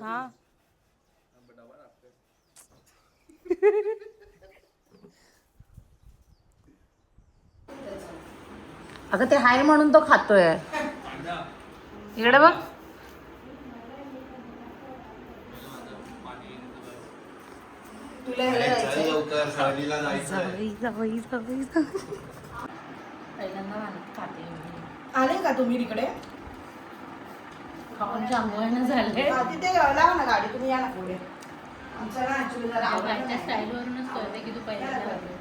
हाँ अगं ते हाय म्हणून तो खातोय. इकडे बघ. आले का तुम्ही तिकडे? खाऊन जांभळण झाले. तिथे लावा ना गाडी, तुम्ही या ना पुढे. आमचं ना ऍक्च्युली जरा आवडत्या स्टाईलवरूनच कळते की तू पहिल्यांदा आली.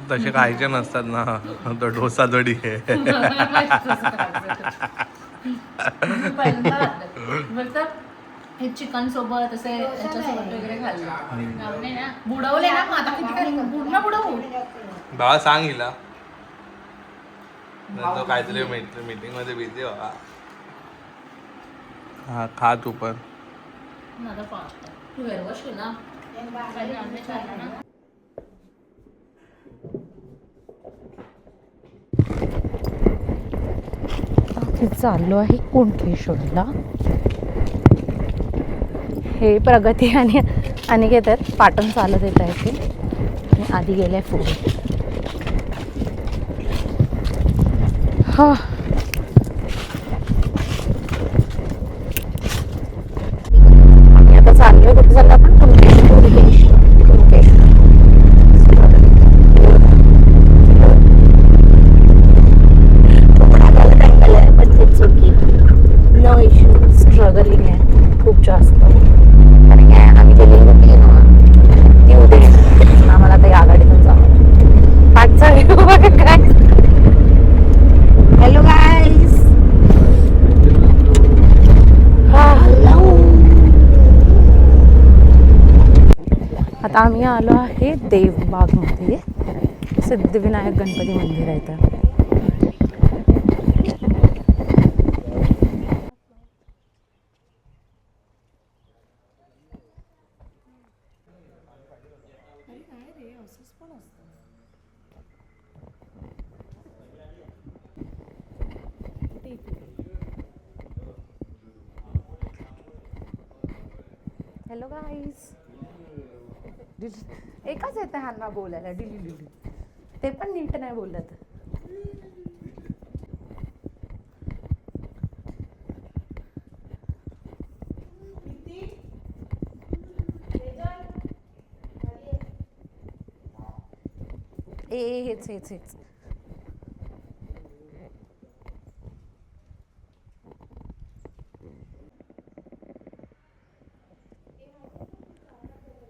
तसे खायचे नसतात ना. तो डोसा जोडी आहे. हे चिकन सोबत असे याच्यासोबत वगैरे खाल्लं बुडवले ना. मग आता किती खाल्लं पूर्ण बुडवू. बाबा सांग हिला. तो काहीतरी मीटिंग मध्ये बिझी व्हा. हा खा तू पण. तू हेअरवॉश केला ना. चाललो आहे कुणकेश्वरला. हे प्रगती आणि अनिकेत पाटण चालत येत आहे ते. आधी गेले पुढे. हा आम्ही आता चाललोय. कुठे चाललो आपण? कुणकेश्वर. स्ट्रगलिंग आहे खूप जास्त. कारण काय आम्ही गेलेली होती ना ती उद्या. आम्हाला आता या गाडीतून जावं. पाठचा व्ह्यू बघा काय. Hello guys. आता आम्ही आलो आहे देवबागमध्ये. सिद्धिविनायक गणपती मंदिर आहे तर. Hello guys. एकच येतं ह्यांना बोलायला डिली. ते पण नीट नाही बोलत. हेच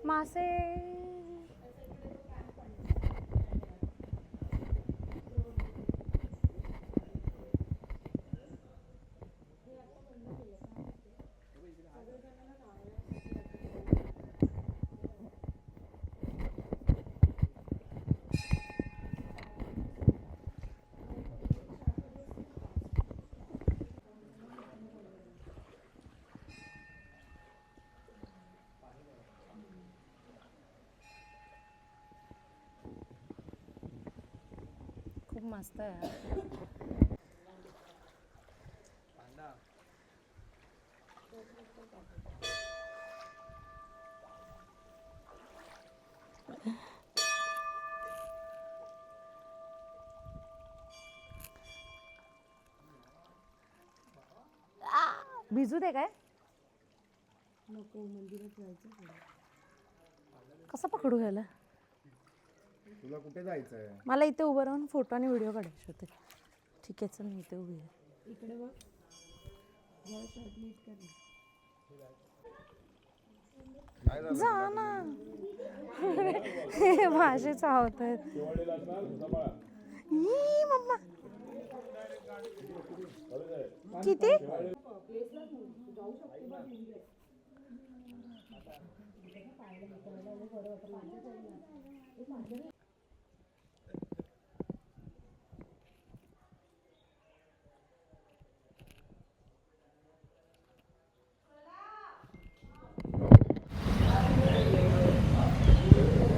मासे. खूप मस्त आहे. भिजू दे काय. नको मंदिरात जायचं. कसं पकडू घ्यायला. तुला कुठे जायचंय? मला इथे उभं राहून फोटो आणि व्हिडिओ काढायचे होते. ठीक आहे चल मी इथे उभी आहे. इकडे बघ. जा ना. भाषे चावत आहेत. मम्मा किती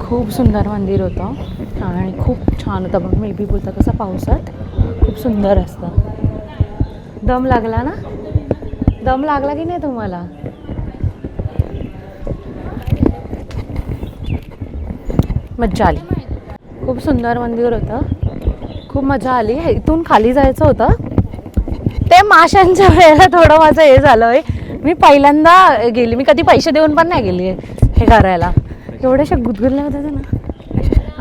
खूप सुंदर मंदिर होतं आणि खूप छान होतं. बघ मे बी बोलता कसं पावसात खूप सुंदर असतं. दम लागला ना. दम लागला की नाही तुम्हाला. मज्जा आली. खूप सुंदर मंदिर होतं, खूप मजा आली. इथून खाली जायचं होतं, ते माशांच्या वेळेला थोडं माझं हे झालं आहे. मी पहिल्यांदा गेली, मी कधी पैसे देऊन पण नाही गेली हे करायला. एवढ्याशा गुदगुल्या होत्या ना.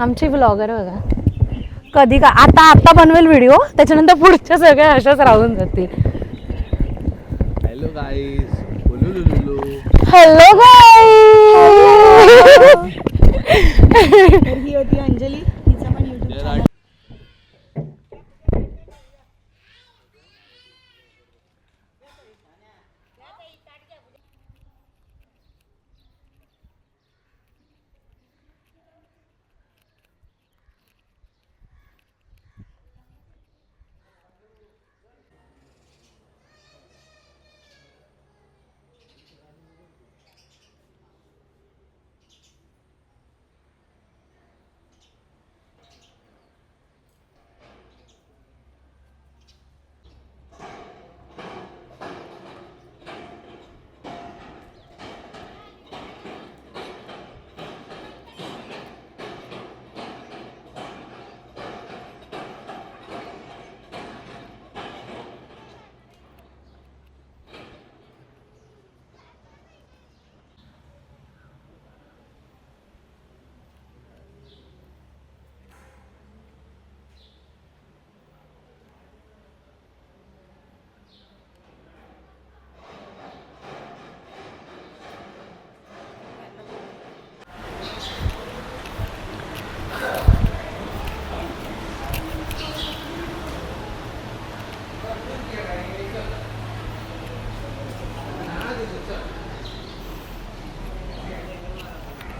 आमची ब्लॉगर बघा कधी का आता बनवेल व्हिडिओ, त्याच्यानंतर पुढच्या सगळ्या अशाच राहून जातील. हॅलो गाईस, हॅलो गाईस. ही होती अंजली, तिचा पण YouTube चॅनल.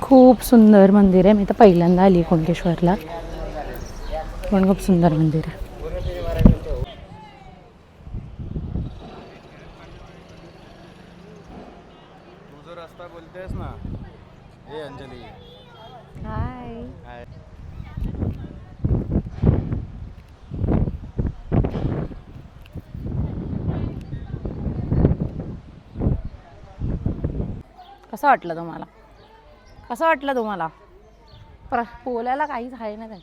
खूप सुंदर मंदिर आहे. मी तर पहिल्यांदा आली कुणकेश्वरला, पण खूप सुंदर मंदिर आहे. तू जो रस्ता बोलतेस ना, हे अंजली. हाय. कसं वाटलं तुम्हाला? कसं वाटलं तुम्हाला? बोलायला काहीच आहे ना नाही.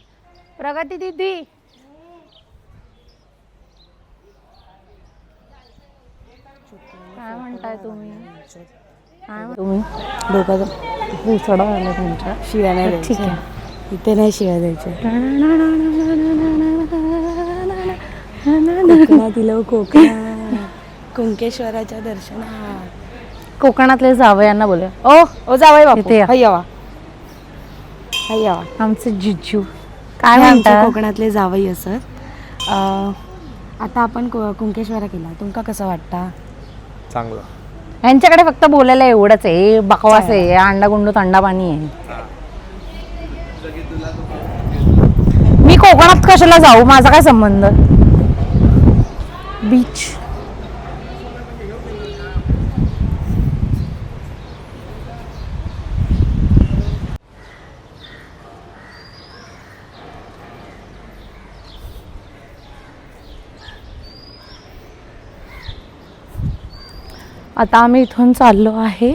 प्रगती दीदी, काय म्हणताय तुम्ही? तुम्ही डोक्याचा पुसडा आला तुमच्या. शिव्या नाही ठीक द्यायच्या. आहे, इथे नाही शिव्या द्यायच्या. कोकणातील कोकण, कुंकेश्वराच्या दर्शनात. कोकणातले जावयांना बोलूया. ओ जावई बापू, इथे या. हाय यावा, हाय यावा. आमचे जिजू काय हे आमचे म्हणतात? कोकणातले जावई असत. आता आपण कुंकेश्वरा केला, तुमका कसं वाटतं? चांगलं. यांच्याकडे फक्त बोलायला एवढंच आहे, बकवास आहे, अंडा गुंडू थंडा पाणी आहे. मी कोकणात कशाला जाऊ, माझा काय संबंध? बीच. आता आम्ही इथून चाललो आहे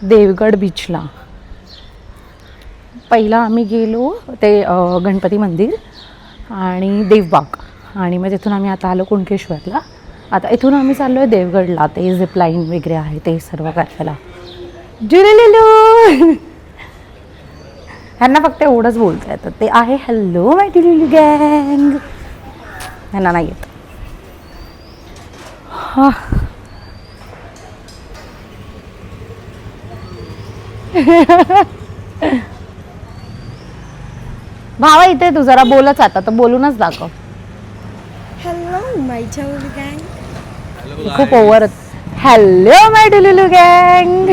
देवगड बीचला. पहिला आम्ही गेलो ते गणपती मंदिर आणि देवबाग, आणि मग तिथून आम्ही आता आलो कुणकेश्वरला. आता इथून आम्ही चाललो आहे देवगडला. ते झिपलाईन वगैरे आहे ते सर्व करायला. जुलेलू ह्यांना फक्त एवढंच बोलता येतं, ते आहे हॅलो माय टिलू गँग. ह्यांना नाही येत. हा भावा इथे तू जरा बोलच, आता तर बोलूनच दाखव. हॅलो माय चावली गँग. खूप ओव्हर. हॅलो माय डुलुलू गँग.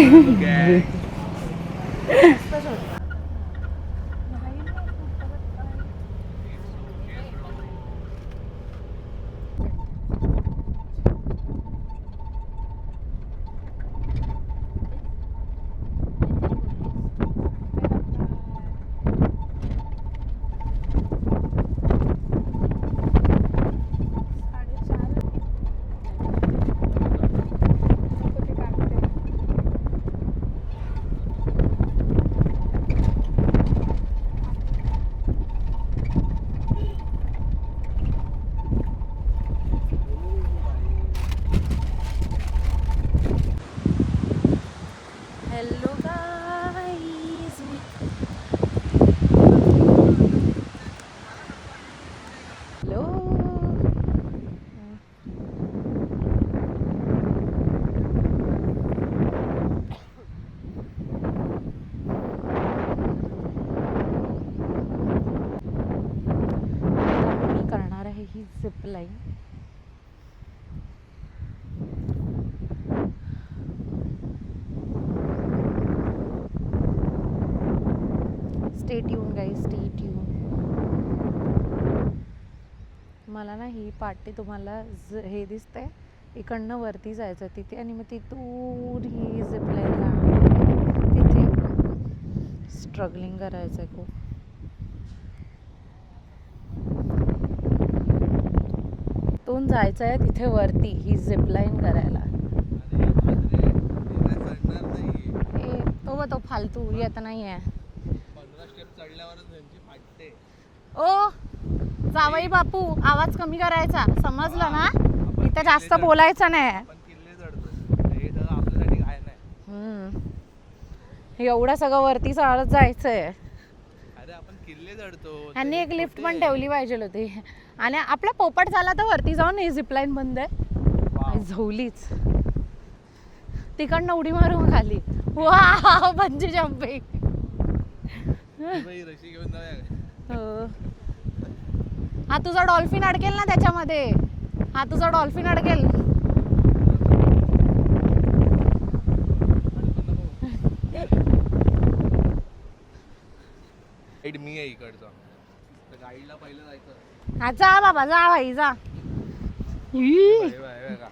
Stay tune guys, stay tune. मला ना ही पाटी तुम्हाला हे दिसतंय इकडनं वरती जायचं तिथे आणि मग तिथून ही झिपलाईन जाणार तिथे. स्ट्रगलिंग करायचं आहे खूप. तिथून जायचं आहे तिथे वरती ही झिपलाईन करायला. तो फालतू येत नाही आहे. 15 स्टेप चढल्यावरच त्यांची फाटते. ओ जावई बापू आवाज कमी करायचा, समजलं ना? इथं जास्त बोलायचं नाही. आपण किल्ले चढतो हे सगळं आपल्यासाठी काय नाही. एवढं सगळं वरती चढत जायचंय. अरे आपण किल्ले चढतो. त्यांनी एक लिफ्ट पण ठेवली पाहिजे होती. आणि आपला पोपट झाला तर वरती जाऊन ही झिपलाईन बंद आहे. झोलीच तिकडनं उडी मारू खाली. वा बंजी जम्पिंग. रशी घेऊन जाऊया. हा तुझा डॉल्फिन अडकेल ना त्याच्यामध्ये. हा तुझा डॉल्फिन अडकेल. गाईड मी आहे इकडचा. तर गाईडला पहिलं जायचं. हा जा बाबा जा भाई जा.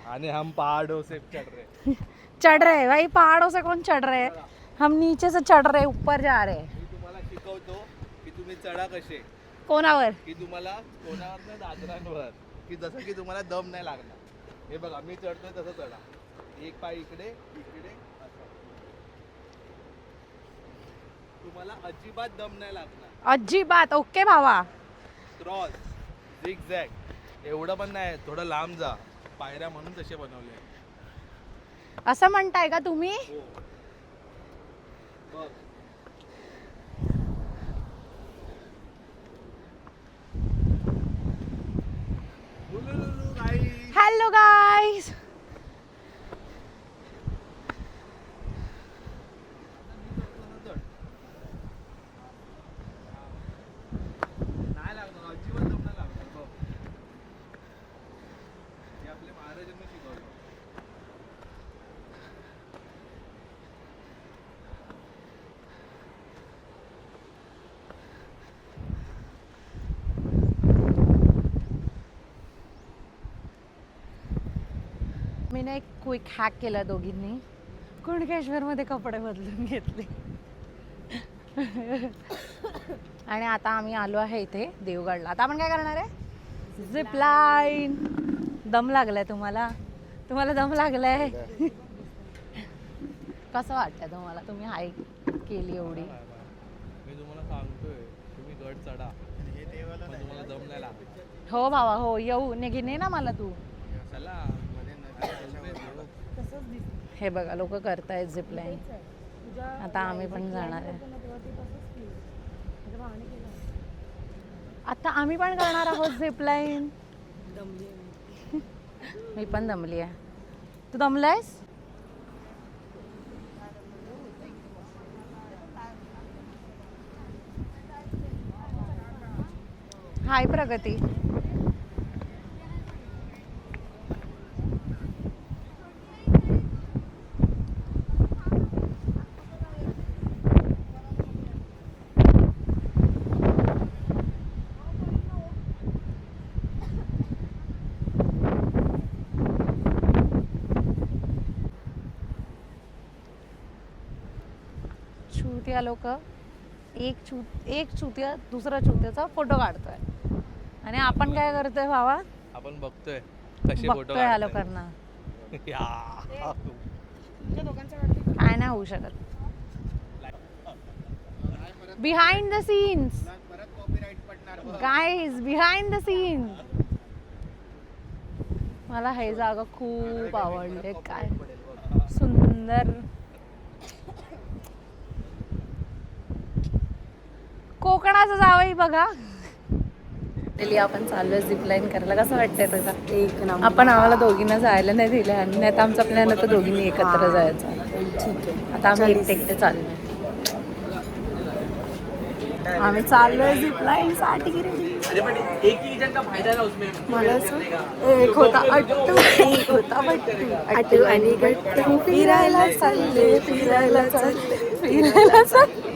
आणि हम पहाड़ों से चढ़ रहे. चढ़ रहे भाई, पहाड़ों से कौन चढ़ रहे? हम नीचे से चढ़ रहे, ऊपर जा रहे. मी तुम्हाला शिकवतो की तुम्ही चढा कसे. कोणावर? की तुम्हाला कोणावर नाही दादरांवर. की जसं की तुम्हाला दम नाही लागणार. हे बघा मी चढतोय तसं चढा. एक पाय इकडे इकडे असं. तुम्हाला अजिबात दम नाही लागणार. अजिबात. ओके भावा. क्रॉस झिगझॅग एवढं पण नाही, थोडं लांब जा. पायऱ्या म्हणून तसे बनवले. असं म्हणताय का तुम्ही? बघ हॅलो गाईज. नाही लागणार, अजिबात दम नाही लागणार. बघ हे आपल्या महाराजांनी शिकवलं. मी ना एक क्विक हॅक केला दोघींनी. कुणकेश्वरमध्ये कपडे बदलून घेतले. आणि आता आम्ही आलो आहे इथे देवगडला. आता आपण काय करणार आहे? Zip line. दम लागलाय तुम्हाला? तुम्हाला दम लागलाय? कसं वाटतं तुम्हाला? तुम्ही हाईक केली एवढी. मी तुम्हाला सांगतोय तुम्ही गड चढा, पण तुम्हाला दम नाही लागत. हो भावा हो. येऊ ने ना मला तू. चला हे बघा लोक करतायत झिप लाईन. आता आम्ही पण जाणार आहे. आता आम्ही पण करणार आहोत झिप लाईन. मी पण दमली आहे. तू दमलायस? हाय प्रगती. चुतिया लोक एक चुतिया दुसरा चुत्याचा फोटो काढतोय. आणि आपण काय करतोय भावा? आपण बघतोय कसे फोटो बघतोय ह्या लोकांना. काय नाही होऊ शकत. Behind the scenes guys, behind the scenes. मला हे जागा खूप आवडले. काय सुंदर. कोकणाचं जावई बघा. आपण चाललोय झिपलाईन करायला. कसं वाटतंय तुझा? एक नंबर. आपण आम्हाला दोघींना जायला नाही दिलं आणि नाही तर आमचा प्लॅन होता दोघींनी एकत्र जायचं. ठीक आहे. आता आम्ही एकटे चाललोय. आम्ही चाललोय झिपलाईन साठी. मला एक होता अट्टू, एक होता बट्टू. अट्टू आणि गट्टू फिरायला चालले, फिरायला चालले, फिरायला चालले.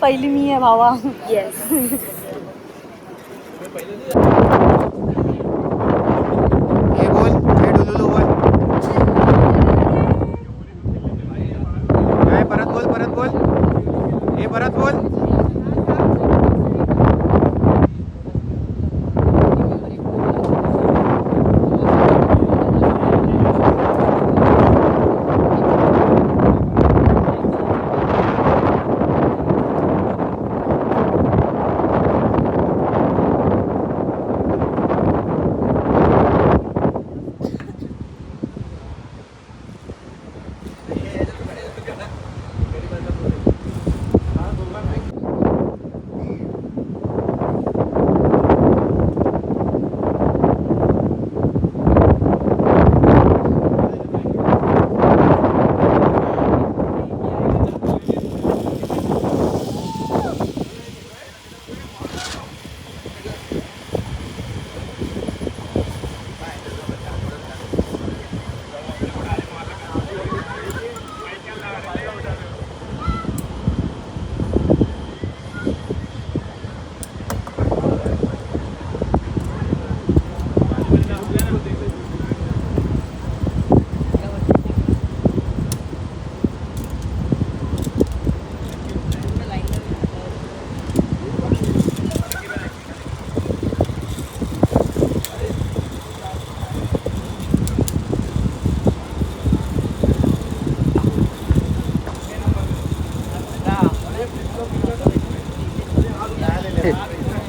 पहिली मी आहे भावा. येस. हे बोल, हे डुलुलू बोल. काय परत बोल, परत बोल. हे परत बोल.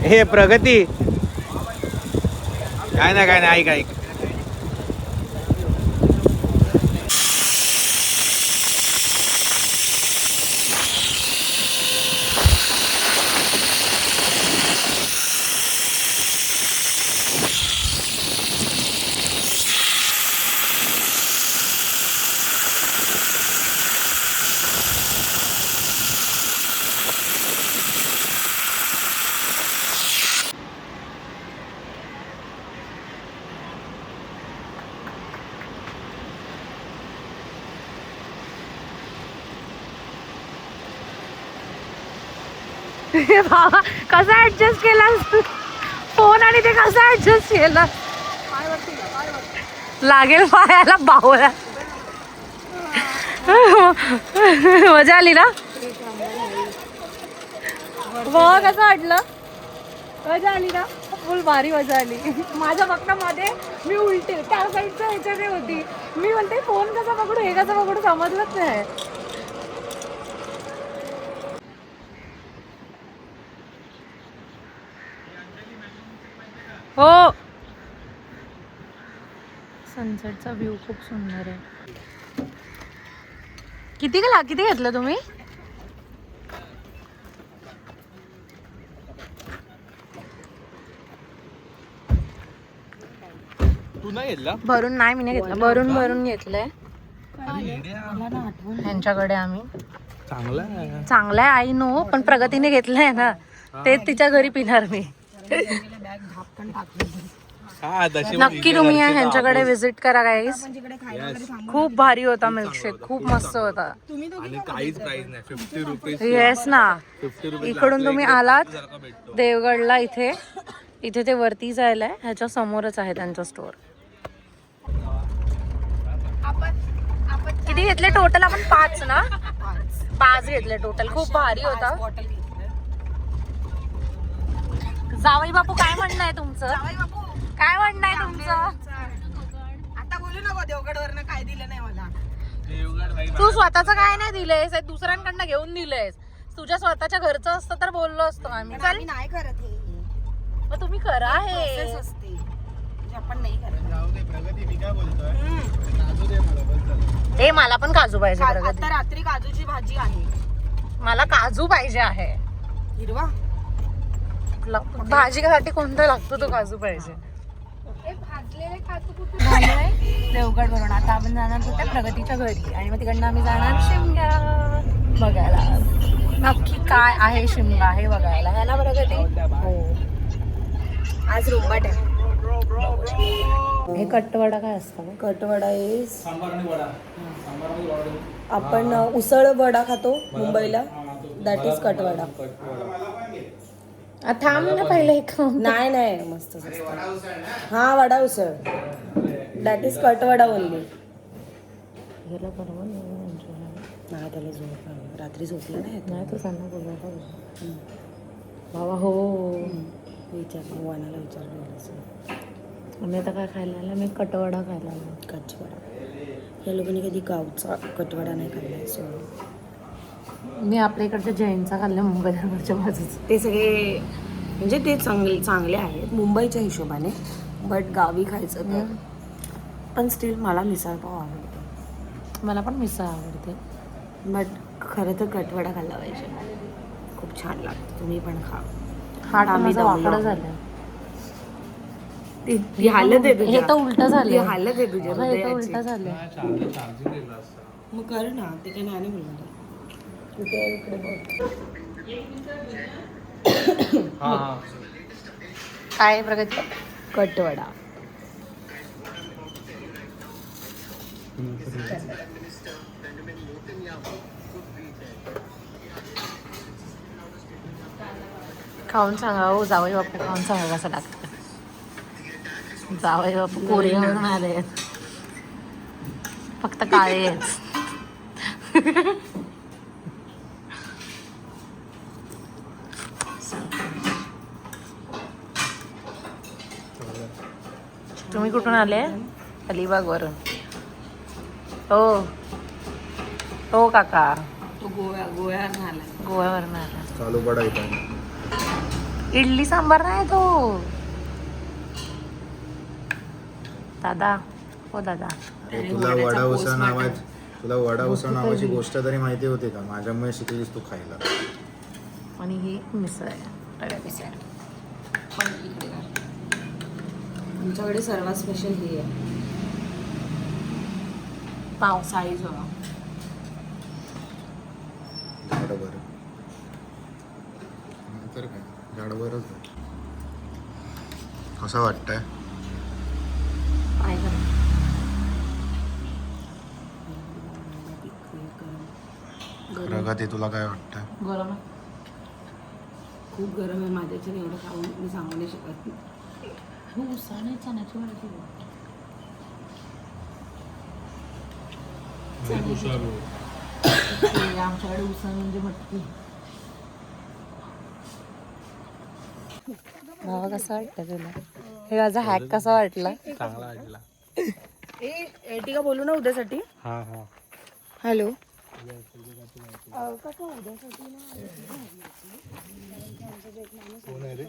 हे प्रगती काय नाही ऐक ऐक. बाबा कसा ऍडजस्ट केलास फोन आणि ते कसं ऍडजस्ट केलं लागेल पायाला बावळा. मजा आली ना बघ कसं वाटलं मजा आली ना फुल भारी मजा आली. माझ्या बघण्यामध्ये मी उलटे त्या साईडच्या ह्याच्याने होती मी म्हणते फोन कसा पकडू हे कसा पकडू समजलंच नाही. हो सनसेटचा व्ह्यू खूप सुंदर आहे. किती घेतलं तुम्ही? तू नाही घेतला? भरून नाही मी नाही घेतलं भरून घेतलंय ह्यांच्याकडे आम्ही. चांगलं आहे आई नो पण प्रगतीने घेतलंय ना ते तिच्या घरी पिणार मी. नक्की तुम्ही ह्यांच्याकडे विजिट करा गाईस. खूप भारी होता मिल्कशेक खूप मस्त होता. काहीच प्राइस नाही 50 रुपीज. येस ना 50 रुपीज इकडून तुम्ही आलात देवगडला इथे ते वरती जायला ह्याच्या समोरच आहे त्यांचा स्टोर. किती घेतले टोटल आपण 5 ना 5 घेतले टोटल. खूप भारी होता. जावई बापू काय म्हणणं आहे तुमचं? काय म्हणणं आहे तुमचं? आता बोलू नको देवगड वरनं काय दिलं नाही मला. तू स्वतःच काय नाही दिलेस दुसऱ्यांकडनं घेऊन दिलेस. तुझ्या स्वतःच्या घरचं असतं तर बोललो असतो आम्ही. आम्ही नाही करत हे. मग तुम्ही करा हे असते म्हणजे आपण नाही करत. जाऊ दे प्रगती मी काय बोलतोय काजू दे मला बस झालं. हे मला पण काजू पाहिजे प्रगती. आता रात्री काजूची भाजी आहे. मला काजू पाहिजे आहे. हिरवा भाजीसाठी कोणता लागतो तो काजू पाहिजे. देवगड वरून आता आपण जाणार होत्या प्रगतीच्या घरी आणि मग तिकडनं आम्ही जाणार शिमगा बघायला. नक्की काय आहे शिमगा हे बघायला है ना प्रगती? हो आज रोंबाट आहे. हे कट्टवडा काय असतं? कटवडा आपण उसळ वडा खातो मुंबईला दॅट इज कटवडा. थांब ना पहिले एक नाही नाही मस्त हा vada usal. That is katvada only. ह्याला परवा नाही त्याला झोप आली. रात्री झोपलं नाही नाही तर सांगा बोलवा बाबा हो विचार वानाला विचारलं. आम्ही आता काय खायला आला मी कटवडा खायला आलो. कटवडा. या लोकांनी कधी गावचा कटवडा नाही खाल्ला. सो मी आपल्या इकडच्या जैनचा खाल्ला मुंबई दरबारच्या बाजूचं. ते सगळे म्हणजे ते चांगले आहेत मुंबईच्या हिशोबाने. बट गावी खायचं तर पण स्टील मला मिसळपाव आवडते. मला पण मिसळ आवडते. बट खरं तर कटवडा खाल्ला पाहिजे. खूप छान लागतं. तुम्ही पण खा. हात आम्ही माझा वाकडं दमलो. झालं. ती हालत आहे हे तर उलट झालं. ती हालत आहे तुझ्या हे तर हृदयाची. उलट झालं. चार्जिंग केलं असतं. मग कर ना. ते काय नाही बोलणार. कुठे आहे इकडे बघ. काय प्रगती. कटवडा. खाऊन सांगा हो जावई बापू खाऊन सांगा कसं लागतं. जावई बापू कोरियावरून आले आहेत. फक्त काळे आहेत. तुम्ही कुठून आले. अलिबाग वरून. हो हो काका तो गोव्यावरून आला. गोव्यावरून आला. चालू बडा इथं. इडली सांबार नाही तो. दादा हो दादा. तुला वडा उसळ नावाची गोष्ट तरी माहिती होती का? माझ्यामुळे शिकलीस तू खायला. आणि ही मिसळ आहे. रव्या मिसळ. पण इकडे काय आमच्याकडे सर्वात स्पेशल हे आहे पावसाळी झोळा. बरोबर. तर काय झाडवरच. कसं वाटतंय? काय करू. प्रगती तुला काय वाटतंय? गरम खूप गरम आहे. माझ्याच्याने एवढं खाऊन मी सांगू नाही शकत. उसळ नाही चण्याची भाजी. आमच्याकडे उसळ म्हणजे मटकी. भावा कसं वाटतं तुला. हे माझा हॅक कसा वाटला. चांगला वाटला. एटिका बोलू ना उद्यासाठी. हा हा. हॅलो. कोण आहे रे?